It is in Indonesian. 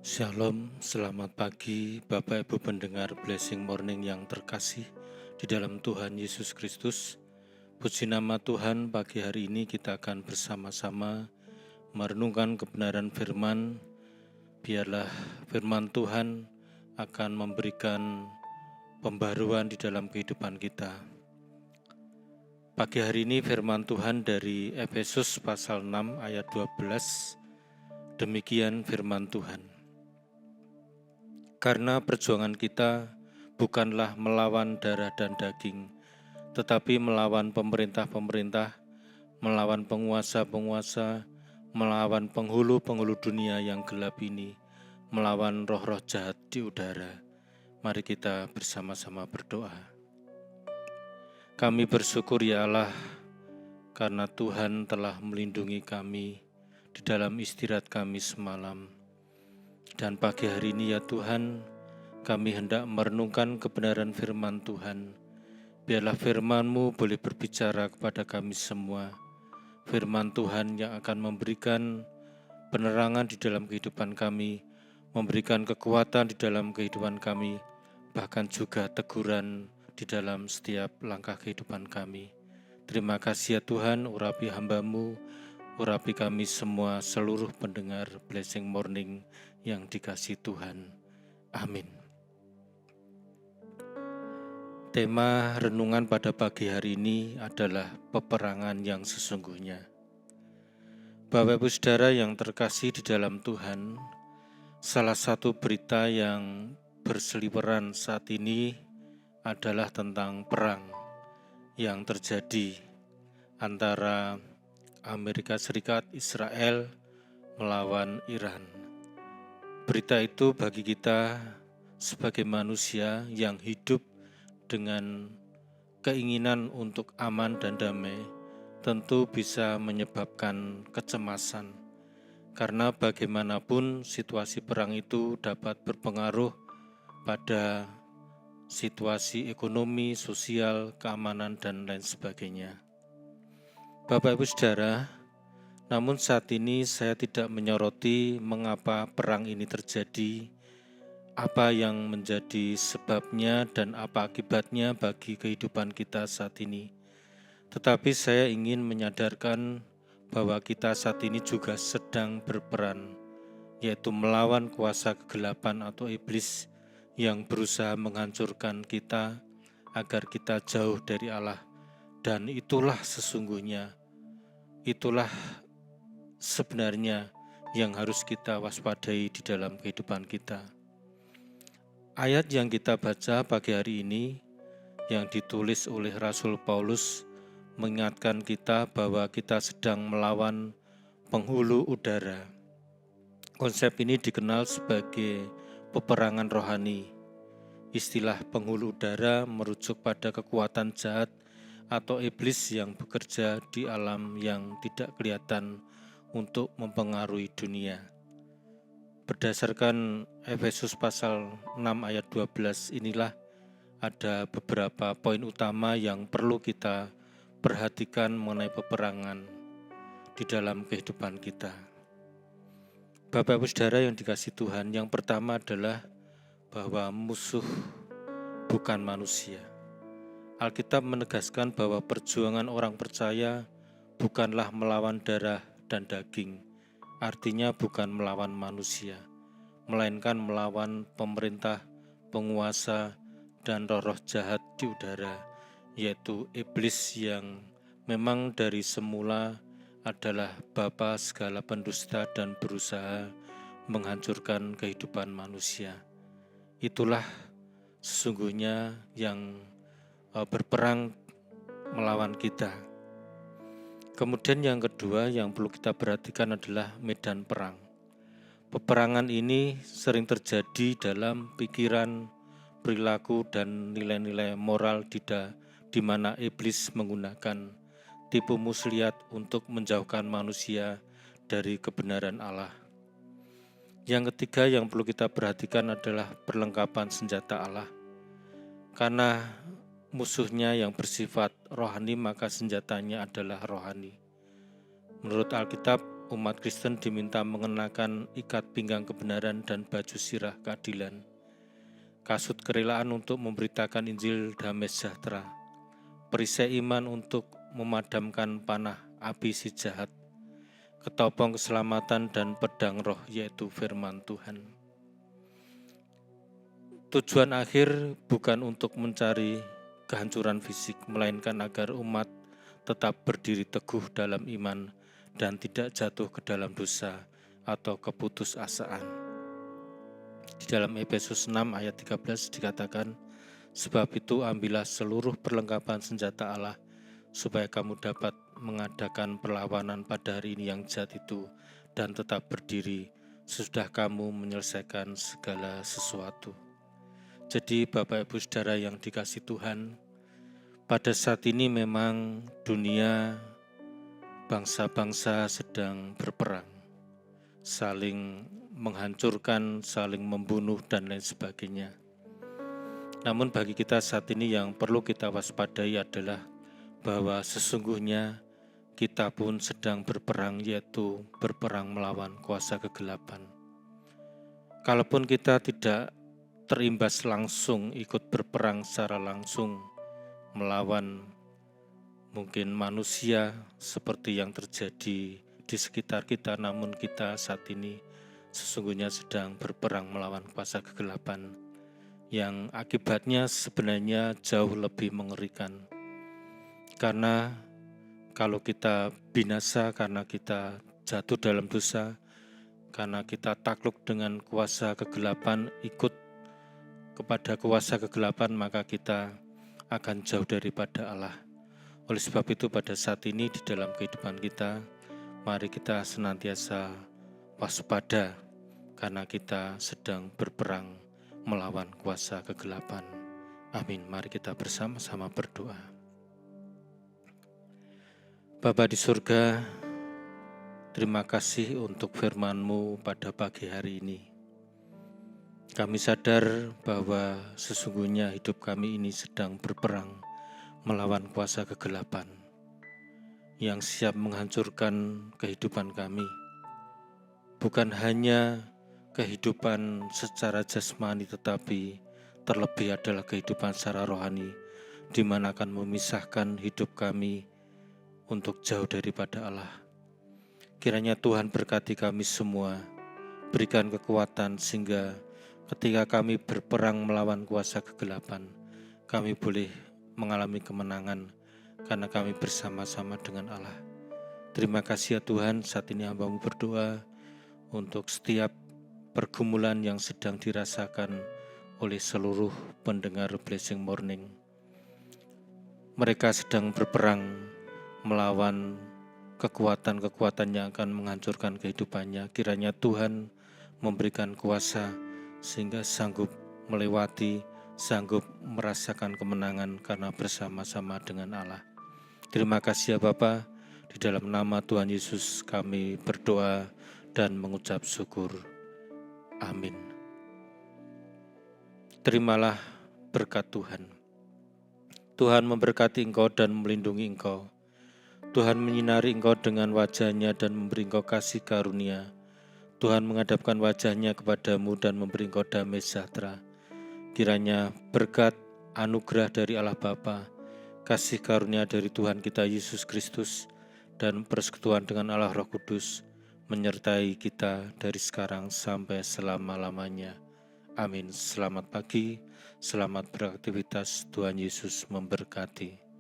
Shalom, selamat pagi Bapak Ibu pendengar Blessing Morning yang terkasih di dalam Tuhan Yesus Kristus. Puji nama Tuhan, pagi hari ini kita akan bersama-sama merenungkan kebenaran firman. Biarlah firman Tuhan akan memberikan pembaruan di dalam kehidupan kita. Pagi hari ini firman Tuhan dari Efesus pasal 6 ayat 12. Demikian firman Tuhan. Karena perjuangan kita bukanlah melawan darah dan daging, tetapi melawan pemerintah-pemerintah, melawan penguasa-penguasa, melawan penghulu-penghulu dunia yang gelap ini, melawan roh-roh jahat di udara. Mari kita bersama-sama berdoa. Kami bersyukur ya Allah, karena Tuhan telah melindungi kami di dalam istirahat kami semalam. Dan pagi hari ini ya Tuhan, kami hendak merenungkan kebenaran firman Tuhan. Biarlah firman-Mu boleh berbicara kepada kami semua. Firman Tuhan yang akan memberikan penerangan di dalam kehidupan kami, memberikan kekuatan di dalam kehidupan kami, bahkan juga teguran di dalam setiap langkah kehidupan kami. Terima kasih ya Tuhan, urapi hamba-Mu, urapi kami semua seluruh pendengar Blessing Morning yang dikasihi Tuhan. Amin. Tema renungan pada pagi hari ini adalah peperangan yang sesungguhnya. Bapak Ibu Saudara yang terkasih di dalam Tuhan, salah satu berita yang berseliweran saat ini adalah tentang perang yang terjadi antara Amerika Serikat, Israel melawan Iran. Berita itu bagi kita sebagai manusia yang hidup dengan keinginan untuk aman dan damai tentu bisa menyebabkan kecemasan. Karena bagaimanapun situasi perang itu dapat berpengaruh pada situasi ekonomi, sosial, keamanan, dan lain sebagainya. Bapak Ibu Saudara, namun saat ini saya tidak menyoroti mengapa perang ini terjadi, apa yang menjadi sebabnya dan apa akibatnya bagi kehidupan kita saat ini. Tetapi saya ingin menyadarkan bahwa kita saat ini juga sedang berperan, yaitu melawan kuasa kegelapan atau iblis yang berusaha menghancurkan kita agar kita jauh dari Allah. Dan itulah sesungguhnya, itulah sebenarnya yang harus kita waspadai di dalam kehidupan kita. Ayat yang kita baca pagi hari ini yang ditulis oleh Rasul Paulus mengingatkan kita bahwa kita sedang melawan penghulu udara. Konsep ini dikenal sebagai peperangan rohani. Istilah penghulu udara merujuk pada kekuatan jahat atau iblis yang bekerja di alam yang tidak kelihatan untuk mempengaruhi dunia. Berdasarkan Efesus pasal 6 ayat 12 inilah ada beberapa poin utama yang perlu kita perhatikan mengenai peperangan di dalam kehidupan kita. Bapak Ibu Saudara yang dikasihi Tuhan, yang pertama adalah bahwa musuh bukan manusia. Alkitab menegaskan bahwa perjuangan orang percaya bukanlah melawan darah dan daging, artinya bukan melawan manusia, melainkan melawan pemerintah, penguasa, dan roh-roh jahat di udara, yaitu iblis yang memang dari semula adalah bapa segala pendusta dan berusaha menghancurkan kehidupan manusia. Itulah sesungguhnya yang berperang melawan kita. Kemudian yang kedua yang perlu kita perhatikan adalah medan perang. Peperangan ini sering terjadi dalam pikiran, perilaku, dan nilai-nilai moral di mana iblis menggunakan tipu muslihat untuk menjauhkan manusia dari kebenaran Allah. Yang ketiga yang perlu kita perhatikan adalah perlengkapan senjata Allah. Karena musuhnya yang bersifat rohani, maka senjatanya adalah rohani. Menurut Alkitab, umat Kristen diminta mengenakan ikat pinggang kebenaran dan baju sirah keadilan, kasut kerelaan untuk memberitakan Injil damai sejahtera, perisai iman untuk memadamkan panah api si jahat, ketopong keselamatan dan pedang roh yaitu firman Tuhan. Tujuan akhir bukan untuk mencari kehancuran fisik, melainkan agar umat tetap berdiri teguh dalam iman dan tidak jatuh ke dalam dosa atau keputusasaan. Di dalam Efesus 6 ayat 13 dikatakan, sebab itu ambillah seluruh perlengkapan senjata Allah, supaya kamu dapat mengadakan perlawanan pada hari ini yang jahat itu dan tetap berdiri sesudah kamu menyelesaikan segala sesuatu. Jadi Bapak Ibu Saudara yang dikasihi Tuhan, pada saat ini memang dunia bangsa-bangsa sedang berperang, saling menghancurkan, saling membunuh dan lain sebagainya. Namun bagi kita saat ini yang perlu kita waspadai adalah bahwa sesungguhnya kita pun sedang berperang, yaitu berperang melawan kuasa kegelapan. Kalaupun kita tidak terimbas langsung ikut berperang secara langsung melawan mungkin manusia seperti yang terjadi di sekitar kita, namun kita saat ini sesungguhnya sedang berperang melawan kuasa kegelapan yang akibatnya sebenarnya jauh lebih mengerikan. Karena kalau kita binasa karena kita jatuh dalam dosa, karena kita takluk dengan kuasa kegelapan, ikut kepada kuasa kegelapan, maka kita akan jauh daripada Allah. Oleh sebab itu pada saat ini di dalam kehidupan kita, mari kita senantiasa waspada karena kita sedang berperang melawan kuasa kegelapan. Amin. Mari kita bersama-sama berdoa. Bapa di surga, terima kasih untuk firman-Mu pada pagi hari ini. Kami sadar bahwa sesungguhnya hidup kami ini sedang berperang melawan kuasa kegelapan yang siap menghancurkan kehidupan kami. Bukan hanya kehidupan secara jasmani, tetapi terlebih adalah kehidupan secara rohani, di mana akan memisahkan hidup kami untuk jauh daripada Allah. Kiranya Tuhan berkati kami semua, berikan kekuatan sehingga ketika kami berperang melawan kuasa kegelapan, kami boleh mengalami kemenangan karena kami bersama-sama dengan Allah. Terima kasih ya Tuhan, saat ini hamba-Mu berdoa untuk setiap pergumulan yang sedang dirasakan oleh seluruh pendengar Blessing Morning. Mereka sedang berperang melawan kekuatan-kekuatan yang akan menghancurkan kehidupannya. Kiranya Tuhan memberikan kuasa sehingga sanggup melewati, sanggup merasakan kemenangan karena bersama-sama dengan Allah. Terima kasih ya Bapa, di dalam nama Tuhan Yesus kami berdoa dan mengucap syukur. Amin. Terimalah berkat Tuhan. Tuhan memberkati engkau dan melindungi engkau. Tuhan menyinari engkau dengan wajah-Nya dan memberi engkau kasih karunia. Tuhan menghadapkan wajah-Nya kepadamu dan memberi engkau damai sejahtera. Kiranya berkat anugerah dari Allah Bapa, kasih karunia dari Tuhan kita Yesus Kristus, dan persekutuan dengan Allah Roh Kudus menyertai kita dari sekarang sampai selama-lamanya. Amin. Selamat pagi, selamat beraktivitas, Tuhan Yesus memberkati.